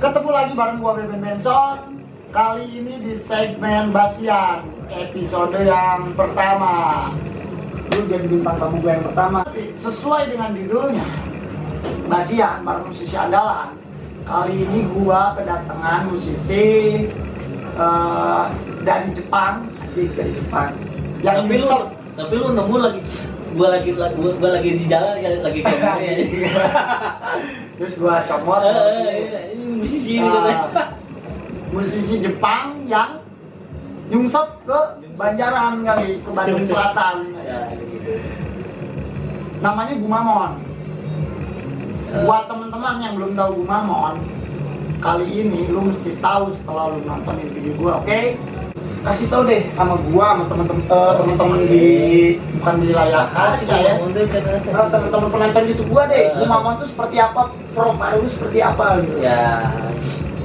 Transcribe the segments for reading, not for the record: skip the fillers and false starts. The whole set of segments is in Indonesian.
Ketemu lagi bareng gua Beben Benson. Kali ini di segmen Basian, episode yang pertama. Lu jadi bintang tamu gua yang pertama. Sesuai dengan judulnya, Basian bareng musisi andalan. Kali ini gua kedatangan musisi dari Jepang, dari Jepang. Yang Tapi lu nemu lagi, gua lagi di jalan lagi kayak gini. Terus gua comot. Ini musisi katanya. Musisi Jepang yang nyungsep ke Banjaran kali, ke Bandung Selatan. Ya, gitu. Namanya Gumamon. Buat teman-teman yang belum tahu Gumamon, kali ini lu mesti tahu setelah lu nontonin video gua, oke? Kasih tahu deh sama gua, sama teman-teman di bukan di layar kaca ya. Teman-teman penonton YouTube gua deh, Gumamon tuh seperti apa, profil lu seperti apa gitu. Ya,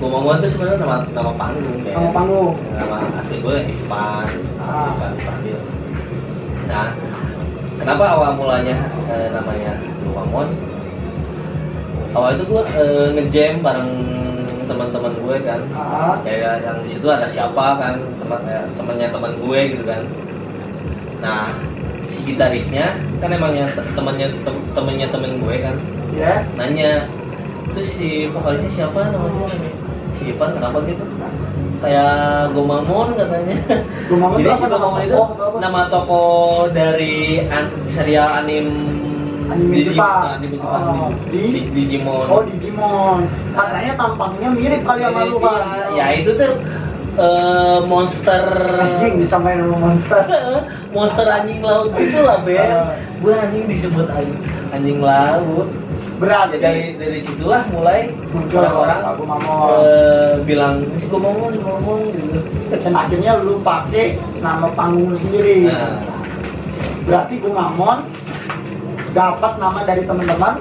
Gumamon itu sebenarnya nama panggung ya. Nama panggung. Nama asli gue Ivan. Ivan Fadil. Nah, kenapa awal mulanya namanya Gumamon? Awal itu gue ngejam bareng teman-teman gue kan. Kayak yang di situ ada siapa kan, temannya teman gue gitu kan. Nah, si gitarisnya kan emangnya temannya temen gue kan. Ya. Nanya, itu si vokalisnya siapa namanya? Si Ivan kenapa gitu? Kayak Gumamon katanya. Gumamon Jadi si Gumamon itu nama tokoh dari serial anime Jepang. Di Digimon. Oh, Digimon. Katanya tampangnya mirip kali sama lu, Bang. Ya itu tuh monster Anjing bisa main sama monster. monster anjing laut gitu lah, Ben. Gue anjing disebut anjing laut. Berarti Dari situlah mulai muncul orang-orang bilang si Gumamon gitu. dan akhirnya lu pakai nama panggung lu sendiri. Nah, Berarti Gumamon dapat nama dari teman-teman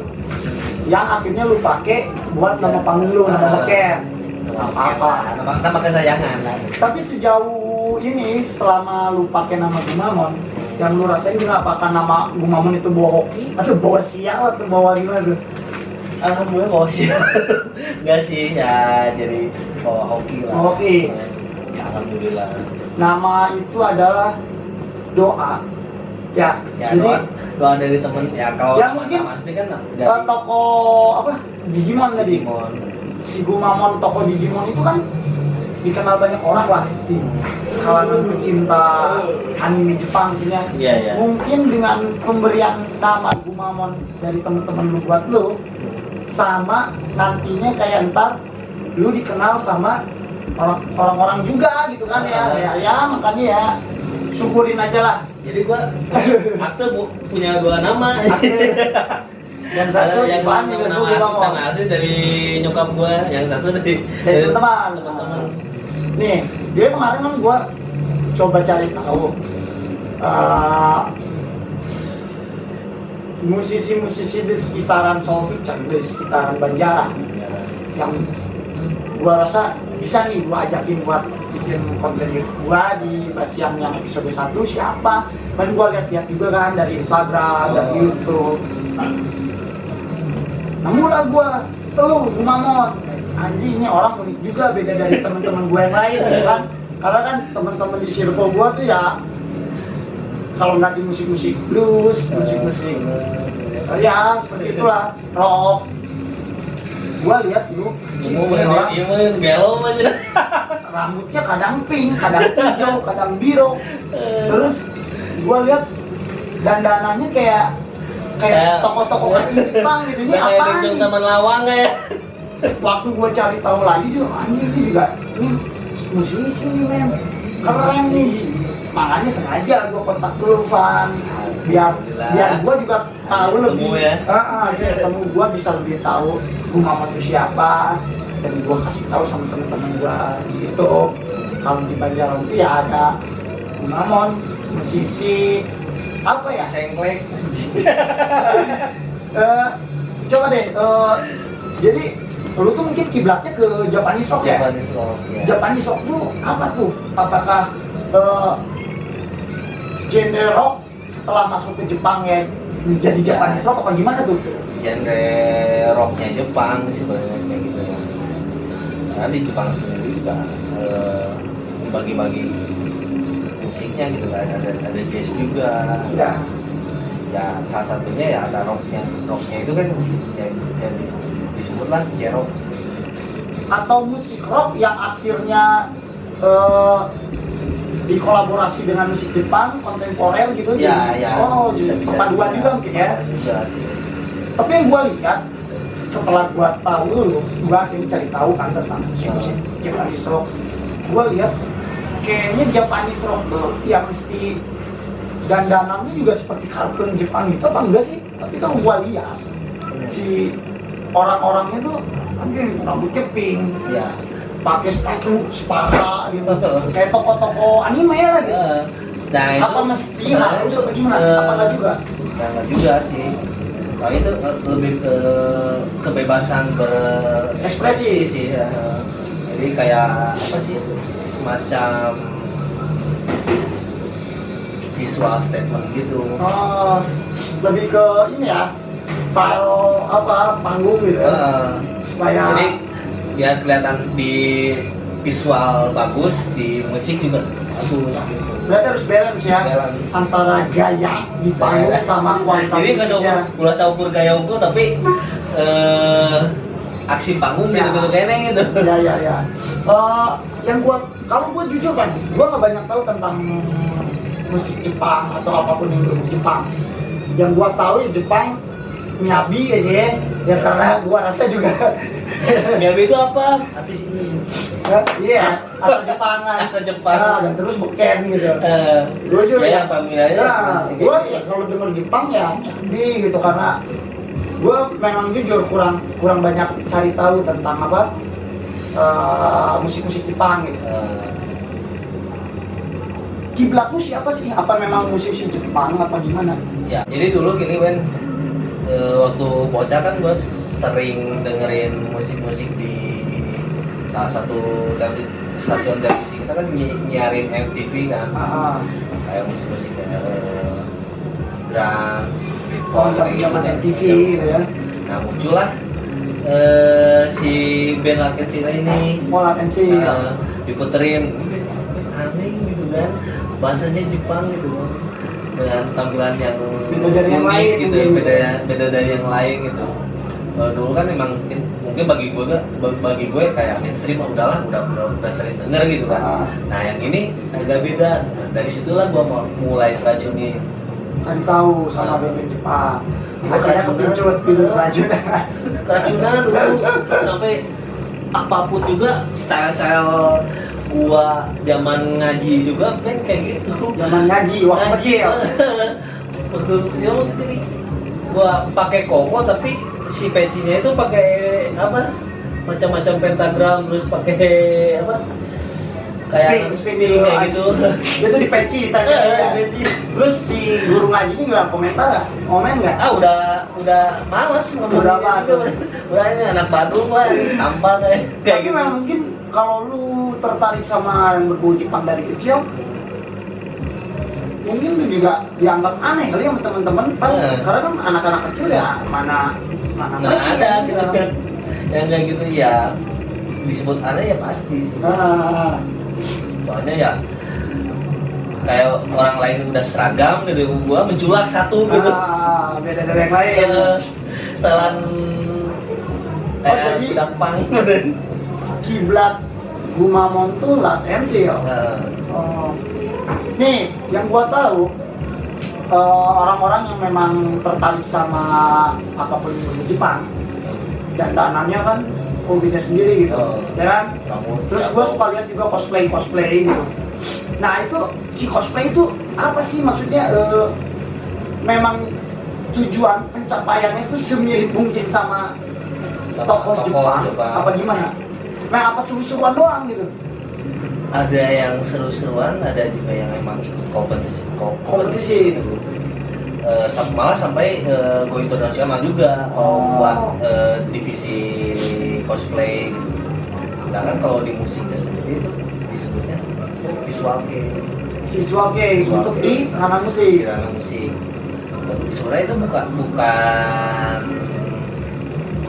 yang akhirnya lu pakai buat nama panggung lu, nama beken. Apa-apa. Nama kesayangan lah. Tapi sejauh ini selama lu pakai nama Gumamon, yang lu rasain gimana? Apakah nama Gumamon itu bawa hoki atau bawa sial atau bawa gimana tuh? Alhamdulillah bawa sih. Enggak sih, ya jadi bawa hoki lah. Hoki. Ya, alhamdulillah. Nama itu adalah doa. Ya, Ya, jadi doa dari temen ya kalau ya nama mungkin asli kan toko apa? Digimon tadi. Digimon. Si Gumamon toko Digimon itu kan dikenal banyak orang lah di kalangan pecinta anime Jepang punya. Iya, iya. Mungkin dengan pemberian nama Gumamon dari teman-teman lu buat lu, sama nantinya kayak ntar lu dikenal sama orang-orang juga gitu kan ya. Ya makanya ya syukurin aja lah. Jadi gua akte punya dua nama. Yang satu yang Ivan, yang satu nama Gumamon. asli dari nyokap gua, yang satu dari teman-teman. Nih, dia kemarin kan gue coba cari tahu musisi-musisi di sekitaran Solticang, di sekitaran Banjaran yang gue rasa bisa nih gue ajakin buat bikin konten YouTube gue di Basian yang episode 1 siapa. Dan gue lihat-lihat juga kan dari Instagram, dari YouTube. Nah mulai gue, lu Gumamon, anjing ini orang unik juga, beda dari teman-teman gue yang lain ya kan. Karena kan teman-teman di circle gue tuh ya kalau nggak di musik-musik blues, musik-musik ya seperti itulah, rock. Gue lihat lu anjing ini orang galau aja. rambutnya kadang pink, kadang hijau, kadang biru. Terus gue lihat dandanannya kayak toko-toko Jepang gitu. Ini apa nih? Taman Lawang ya. Waktu gue cari tahu lagi juga, anjing ini juga ini musisi nih men, keren nih. Makanya sengaja gue kontak lu Van, biar gue juga tahu lebih, biar ketemu gue bisa lebih tahu Gumamon itu siapa, dan gue kasih tahu sama teman-teman gue gitu. Kalau di Banjaran itu ya ada Gumamon, musisi apa ya? Sengklek. Coba deh, jadi lu tuh mungkin kiblatnya ke Japanese rock ya? Japanese rock, ya. Japanese rock tuh apa tuh? Apakah genre rock setelah masuk ke Jepang ya menjadi Japanese rock apa gimana tuh? Genre rocknya Jepang sebenarnya kayak gitu ya. Karena di Jepang sendiri juga membagi-bagi musiknya gitu kan, ada jazz juga. Ya. Ya salah satunya ya ada rocknya itu kan yang disebutlah J-rock. Atau musik rock yang akhirnya dikolaborasi dengan musik Jepang kontemporer gitu. Ya, ya. Oh, bisa perpaduan juga mungkin ya. Juga sih. Tapi yang gua lihat setelah gua tahu dulu, gua akhirnya cari tahu kan tentang musik Japanese rock. Gua lihat kayaknya Japanese rock tuh yang mesti dandanannya juga seperti kartun Jepang itu apa enggak sih? Tapi kalau gua lihat si orang-orangnya tuh rambutnya pink, Ya. pakai sepatu separa gitu, kayak toko-toko anime lah gitu. Nah, itu Apa mesti harus apa gimana? Apa enggak juga? Ya enggak juga sih. Kalau itu lebih ke kebebasan berekspresi sih. Ya. Jadi kayak apa sih? Semacam visual statement gitu. Oh, lebih ke ini ya, style apa panggung gitu ya. Supaya Jadi biar kelihatan di visual bagus, di musik juga bagus gitu. berarti harus balance ya, Balance. antara gaya di panggung sama kualitas Jadi nggak musiknya. usah ukur gaya ukur, tapi aksi panggung Ya. gitu kayaknya gitu. Ya. Yang kalau gua jujur kan, gua nggak banyak tahu tentang musik Jepang atau apapun yang berbau Jepang. Yang gua tahu ya Jepang Miyabi aja ya karena gua rasa juga Miyabi itu apa? Artis ini. iya asal Jepangan Asal Jepang. Nah, dan terus beken gitu. Gua juga Ya, ya, familiarnya. gua ya kalau denger Jepang ya Miyabi gitu karena gua memang jujur kurang banyak cari tahu tentang apa musik-musik Jepang gitu. Kiblatmu siapa sih? Apa memang musisi Jepang apa gimana? Ya, jadi dulu gini Ben, waktu bocah kan gue sering dengerin musik-musik di salah satu stasiun televisi kita kan nyiarin MTV kan, kayak musik-musik dance, Zaman MTV gitu ya. Nah muncullah si band Lakencia ini, Mola pensi. diputerin, aneh gitu kan, bahasanya Jepang gitu kan, dengan tampilan yang Beda dari yang unik lain gitu, mungkin. beda dari yang lain gitu. Dulu kan emang mungkin bagi gue kayak mainstream udahlah udah sering denger gitu kan. Nah yang ini agak beda. Nah, dari situlah gue mulai teracuni, Cari tahu sama band Jepang. Akhirnya Keracunan. kepincut gitu keracunan. keracunan dulu sampai apapun juga style gua zaman ngaji juga kan kayak gitu. Zaman ngaji waktu kecil. Waktu kecil jadi gua pakai koko tapi si pecinya itu pakai apa? Macam-macam pentagram terus pakai apa? Kayak Spin kayak gitu. Itu di peci ditanya ya. Peci. Terus si guru ngajinya gimana komentar nggak? Komen nggak? Udah malas ngomong Udah apa tuh? Udah ini anak Bandung lah, sampah kayak Tapi gitu. memang mungkin kalau lu tertarik sama yang berbau Jepang dari kecil, mungkin lu juga dianggap aneh kali sama teman-teman kan? Karena kan anak-anak kecil ya mana ngerti ada ya, gitu kan. Yang kayak gitu ya disebut aneh ya pasti. Soalnya ya kayak orang lain udah seragam gitu, gua menculak satu gitu. Beda dari yang lain. Setelan kayak jadi- budak pang. Kiblat Gumamon tuh Lakencia. Oh. Nih, yang gua tahu orang-orang yang memang tertarik sama apapun yang Jepang dan dananya kan hobinya sendiri gitu, ya kan? Terus gua suka lihat juga cosplay gitu. Nah itu si cosplay itu apa sih maksudnya? Memang tujuan pencapaiannya itu semirip mungkin sama tokoh Jepang apa gimana? Nah apa seru-seruan doang gitu? Ada yang seru-seruan, ada juga yang emang ikut kompetisi gitu. Malah sampai go internasional juga buat divisi cosplay gitu. Sedangkan kalau di musiknya sendiri itu disebutnya visual kei. Visual kei untuk di ranah musik. Di ranah musik. Sebenarnya itu bukan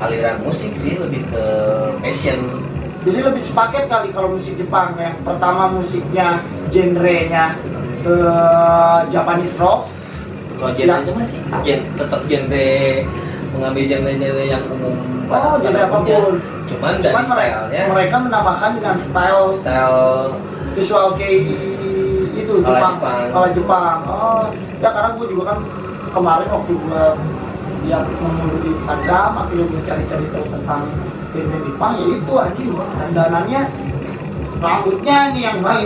aliran musik sih, lebih ke passion Jadi lebih sepaket kali kalau musik Jepang. Yang pertama musiknya genrenya Japanese rock. Kalau genre itu masih tetap genre, mengambil genre-genre yang umum Oh, genre apapun. Cuman dari stylenya mereka menambahkan dengan style visual kayak itu Jepang. Kalau Jepang. Oh, ya karena gue juga kan kemarin waktu gue lihat menurut di Instagram, akhirnya gue cari-cari tahu tentang band Jepang, ya itu anjing dandanannya rambutnya nih yang paling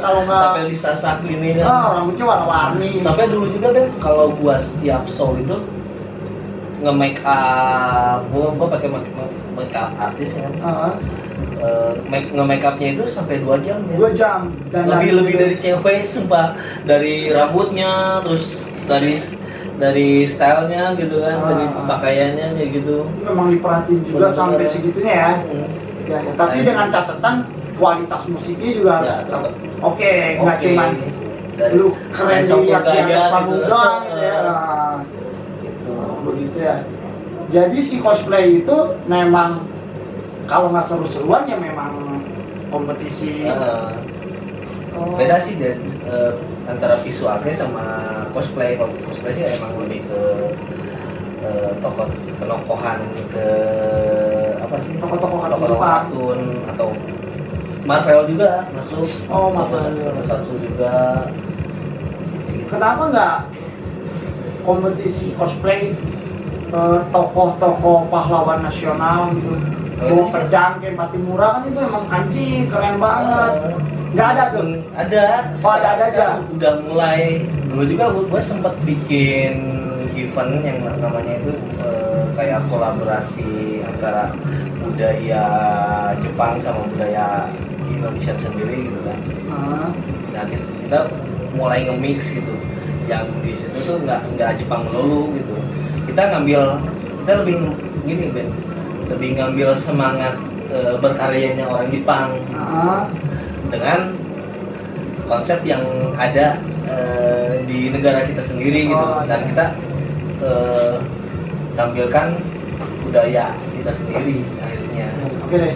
kalau nggak sampai disasak ini kan. Rambutnya warna-warni. Sampai dulu juga deh kalau gua setiap show itu nge-make up, gua pakai make up artis ya kan. Nge-make upnya itu sampai 2 jam ya. 2 jam. Dan lebih dari cewek sumpah, dari rambutnya, terus dari stylenya gitu kan, dari pakaiannya kayak gitu. Memang diperhatiin juga sampai segitunya ya. Ya, tapi dengan catatan kualitas musiknya juga harus oke, nggak cuman lu keren dilihat di atas panggung doang ya. Begitu ya. Jadi si cosplay itu memang kalau nggak seru-seruan ya memang kompetisi. Beda sih dan antara visualnya sama cosplay. Kalau cosplay sih emang lebih ke tokoh penokohan, ke apa sih, tokoh kartun atau Marvel juga masuk. Oh, Marvel satu juga. Kenapa nggak kompetisi cosplay tokoh-tokoh pahlawan nasional gitu? Bawa pedang kayak Patimura kan itu emang anjing keren banget. Nggak ada tuh? Ada. Oh, ada aja. Udah mulai. Dulu juga gue sempat bikin event yang namanya itu kayak kolaborasi antara budaya Jepang sama budaya Indonesia sendiri gitu kan. Nah, kita mulai nge-mix gitu. Yang di situ tuh nggak Jepang melulu gitu. Kita lebih gini Ben, lebih ngambil semangat berkaryanya orang Jepang dengan konsep yang ada di negara kita sendiri gitu. Dan kita tampilkan budaya kita sendiri akhirnya. Oke deh,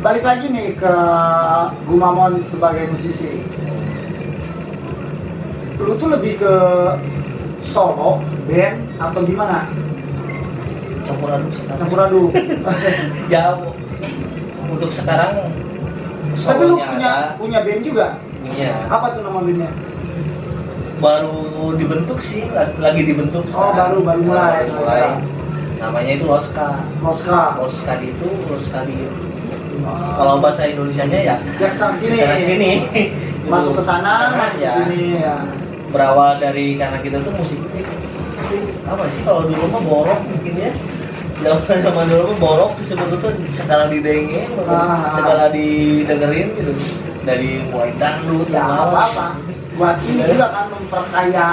balik lagi nih ke Gumamon sebagai musisi. Lu tuh lebih ke solo, band atau gimana? Campur aduk. Ya untuk sekarang tapi lu punya band juga? Punya. Apa tuh nama bandnya? Baru dibentuk sih, lagi dibentuk sekarang. Baru mulai. Namanya itu Loska itu kalau bahasa Indonesianya ya sana sini masuk ke sana, masuk ke sini ya. Berawal dari karena kita tuh musik apa sih, kalau dulu mah borok mungkin ya, zaman dulu mah borok disebut tuh segala didengin, segala didengerin gitu, dari mulai dangdut ya apa buat ini juga kan memperkaya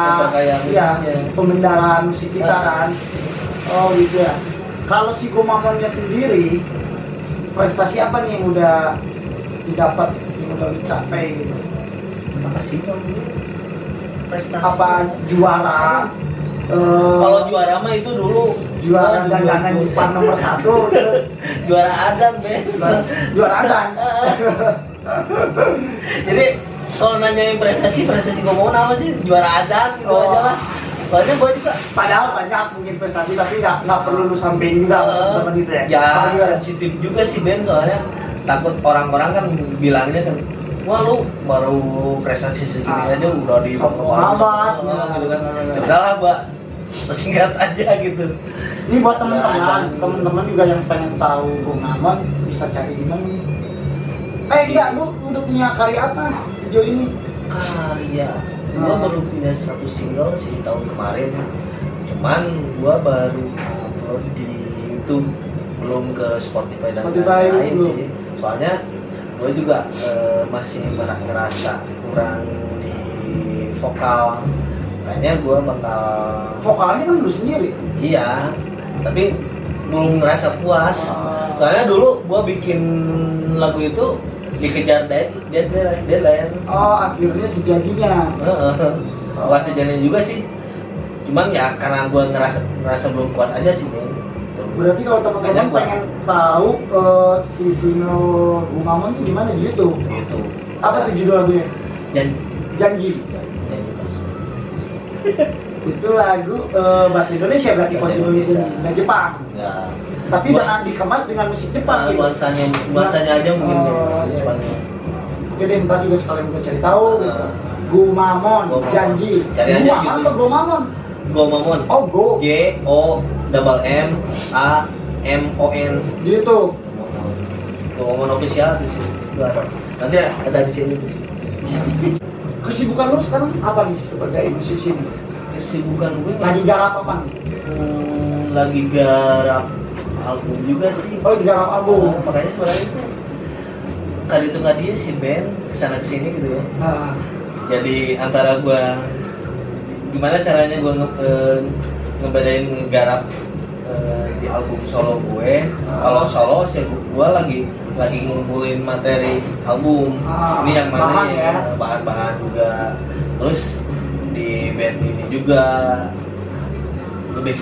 ya pembendaraan musik kita kan. Oh gitu ya. Kalau si Gumamonnya sendiri, prestasi apa nih yang udah didapat, yang udah dicapai gitu? Apa sih prestasi? Apa juara? Kalau juara mah itu dulu juara dandanan Jepang nomor 1 gitu. Juara Azan juara Azan. Jadi kalau nanyain prestasi gue mau apa sih, juara Azan gitu aja lah. Soalnya gue juga padahal banyak mungkin prestasi, tapi nggak perlu lu sampein juga teman itu ya. Ya sensitif juga sih Ben, soalnya takut orang-orang kan bilangnya kan, wah lu baru prestasi segini aja udah di banget gitu kan. Ya udahlah Mbak, singkat aja gitu. Ini buat teman-teman juga yang pengen tahu Gumamon bisa cari di mana nih? Enggak, lu udah punya karya apa sejauh ini? Karya gua baru punya 1 single sih tahun kemarin, cuman gua baru upload di YouTube, belum ke Spotify dan lain-lain sih. Soalnya gua juga masih ngerasa kurang di vokal, kayaknya gua bakal vokalnya kan lu sendiri. Iya, tapi belum ngerasa puas. Soalnya dulu gua bikin lagu itu dikejar deadline. Oh, akhirnya sejadinya. Bukan sejadinya juga sih. Cuman ya karena gue ngerasa belum puas aja sih nih. Belum Berarti kalau teman-teman Banyak, Bang. pengen tahu si Shino Gumamon itu di mana di YouTube? Gitu. Apa tuh judul lagunya? Janji. Janji. Janji Mas. Itu lagu bahasa Indonesia berarti Bahasa continuation Indonesia. dan Jepang. Ya. Tapi dengan dikemas dengan musik Jepang gitu. Nuansanya aja mungkin Oh, iya. Jepangnya. Oke deh, ntar juga sekalian gue cari tahu gitu. Gumamon, Gumamon. Janji. Cari aja Gumamon gitu. atau Gomamon? Gomamon. Oh, Go. G O M A M O N. Di YouTube. Gomamon official di situ ada. Nanti ada di sini. Kesibukan lu sekarang apa nih sebagai musisi nih? Kesibukan gue Lagi garap apa nih? lagi garap album juga sih. Oh, lagi garap album. Makanya sebenarnya itu itu dia si band kesana kesini gitu ya. Nah, Jadi antara gua gimana caranya gua ngebedain ngegarap di album solo gue. Kalau solo sih gua lagi ngumpulin materi album. Ini yang mana bahan ya? Bahan-bahan juga. Terus di band ini juga lebih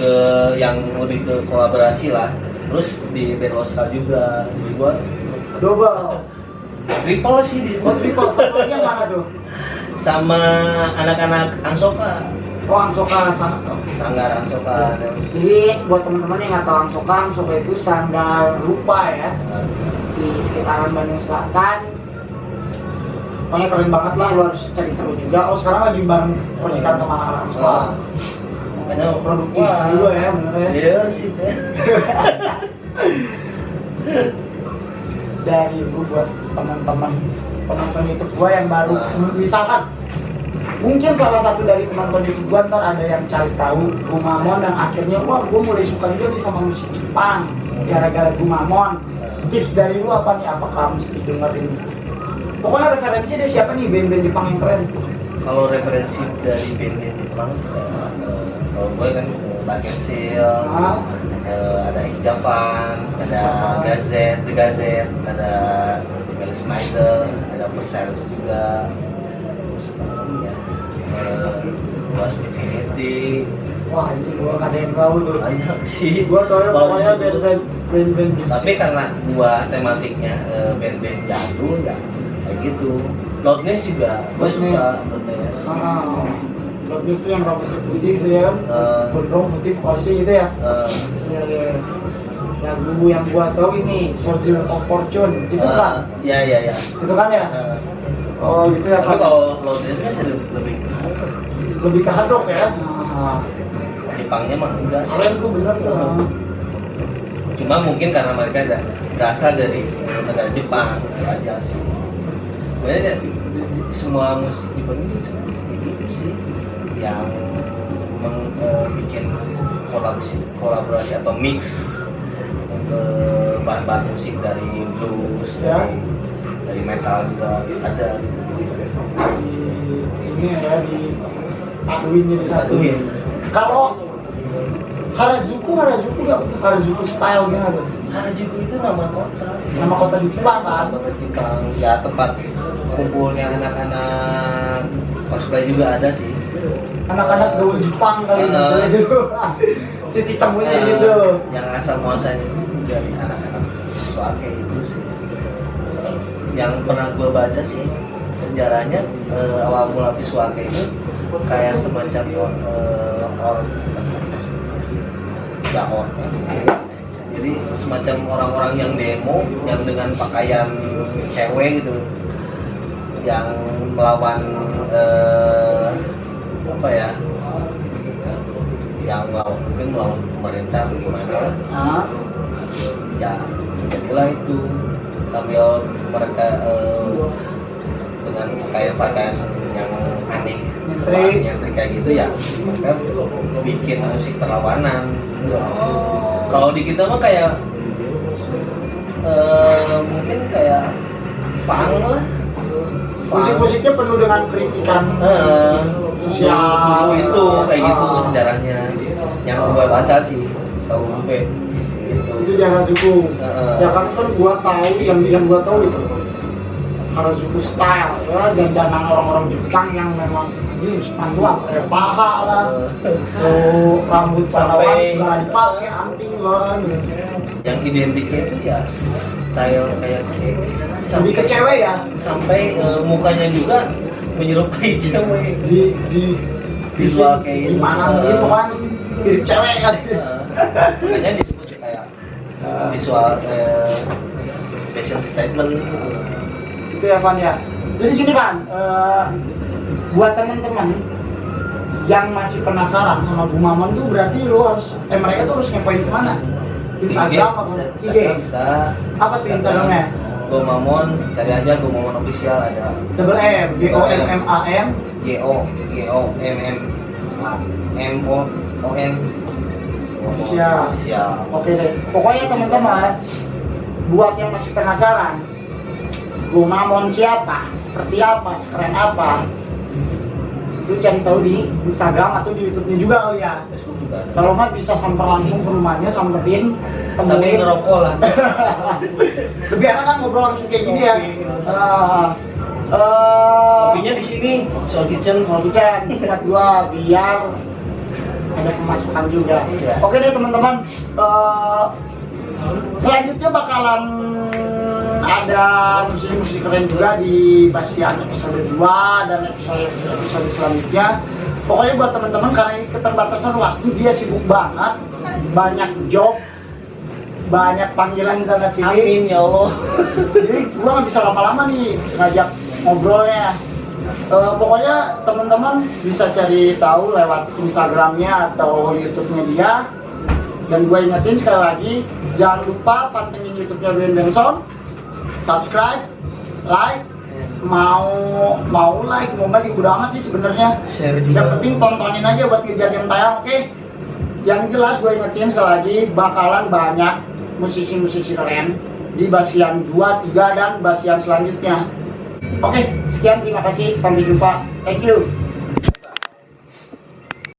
ke kolaborasi lah. Terus di band Oscar juga. Jadi gua double. triple sih di Oh, triple. Satu lagi yang mana tuh? sama anak-anak Angsoka, Oh, Angsoka sama. sanggar Angsoka. Jadi buat teman-teman yang nggak tahu Angsoka itu sanggar rupa ya, di sekitaran Bandung Selatan. Pokoknya keren banget lah, lu harus cari tahu juga. Oh, sekarang lagi bareng proyekan sama anak-anak Angsoka. Makanya Produktif juga ya, bener ya. Iya sih. Dari gue buat teman-teman penonton YouTube gue yang baru, misalkan mungkin salah satu dari penonton YouTube gue ntar ada yang cari tahu Gumamon dan akhirnya wah gue mulai suka juga nih sama musik Jepang gara-gara Gumamon. Tips dari lu apa nih? Apakah mesti dengerin? Pokoknya referensi deh siapa nih band-band Jepang yang keren? Kalau referensi dari band-band Jepang sih, kalau gue kan Laken Seal, ada X Japan, ada Gazette, The Gazette, ada Melis Maizel, ada Versailles juga, terus apa lagi ya, Lost Infinity. Wah ini gue gak ada yang tahu dulu. Banyak sih. Gue tau ya pokoknya Bagus. band-band Jepang. Tapi karena gua tematiknya band-band jadul ya kayak gitu. Loudness juga, gua suka Loudness. Loudness itu yang rambutnya putih sih ya kan? Gondrong putih polisi gitu ya? Iya, iya. Lagu yang gua tahu ini Soldier of Fortune, itu kan? Iya. Itu kan ya? Oh gitu ya Tapi kan? kalau Loudness sih lebih Lebih ke hard rock ya? Jepangnya mah enggak sih. Keren tuh bener tuh. Cuma mungkin karena mereka ada berasal dari negara Jepang aja sih. Sebenarnya semua musik Jepang itu kayak gitu sih, yang bikin kolaborasi atau mix bahan-bahan musik dari blues, Ya. dari metal juga ada. Ini ya di aduin jadi satu. Aduin. Kalau Harajuku nggak betul Harajuku style gimana tuh? Harajuku itu nama kota. Nama kota di Jepang kan? Kota Jepang. Ya tempat kumpulnya anak-anak cosplay juga ada sih. Anak-anak gaul Jepang kali itu. Titik temunya di situ. Yang asal muasalnya itu dari anak-anak Swake itu sih. Yang pernah gue baca sih sejarahnya awal mula Swake itu kayak semacam orang Jahor. Jadi semacam orang-orang yang demo yang dengan pakaian cewek gitu, yang melawan apa ya, yang mungkin melawan pemerintah atau gimana. Ya jadilah itu sambil mereka dengan pakaian yang aneh, nyentrik kayak gitu ya, mereka bikin musik perlawanan. Kalau di kita mah kayak mungkin kayak funk lah. Musik-musiknya penuh dengan kritikan sosial itu kayak gitu sejarahnya. Yang gue baca sih, setahu gue. Gitu. Itu di Harajuku. Ya kan gua tahu yang gua tahu itu Harajuku style ya, dan danang orang-orang Jepang yang memang ini sepatu pakai paha lah, tuh rambut panawan segala dipakai, anting lah. Yang identiknya itu ya style kayak cewek. Lebih ke cewek ya. Sampai mukanya juga menyerupai cewek. Di Visual kayak gimana gitu. mungkin pokoknya mesti mirip cewek kali. Makanya disebut kayak visual fashion statement gitu. Gitu ya Van ya. Jadi gini Van, buat teman-teman yang masih penasaran sama Gumamon tuh berarti lo harus mereka tuh harus ngepoin kemana? Instagram apa? IG? Bisa. Apa tuh Instagramnya? Gumamon, cari aja Gumamon official ada. Double M, GOMMAN. GOMMON Official. Oke deh. Pokoknya teman-teman, buat yang masih penasaran, Gumamon siapa, seperti apa, sekeren apa, lu cari tahu di Instagram atau di YouTube-nya juga kali ya. Facebook juga ada. Kalau nggak bisa samper langsung ke rumahnya, samperin, Sambil temuin. ngerokok lah. Lebih enak kan ngobrol langsung kayak gini ya. Kopinya di sini, Soul Kitchen. Kitchen tempat gua biar ada pemasukan juga. Iya. Oke deh teman-teman. Selanjutnya bakalan ada musisi-musisi keren juga di Basian episode 2 dan episode selanjutnya. Pokoknya buat teman-teman karena ini keterbatasan waktu, dia sibuk banget, banyak job, banyak panggilan sana sini. Amin ya Allah. Jadi gua nggak bisa lama-lama nih ngajak ngobrolnya. Pokoknya teman-teman bisa cari tahu lewat Instagramnya atau YouTube-nya dia. Dan gue ingetin sekali lagi, jangan lupa pantengin YouTube-nya Ben Benson, subscribe, like, mau like, mau nggak juga udah amat sih sebenarnya. Share juga. Yang penting tontonin aja buat kejadian tayang, oke? Yang jelas gue ingetin sekali lagi, bakalan banyak musisi-musisi keren di Basian 2, 3, dan Basian selanjutnya. Oke, sekian, terima kasih, sampai jumpa, thank you.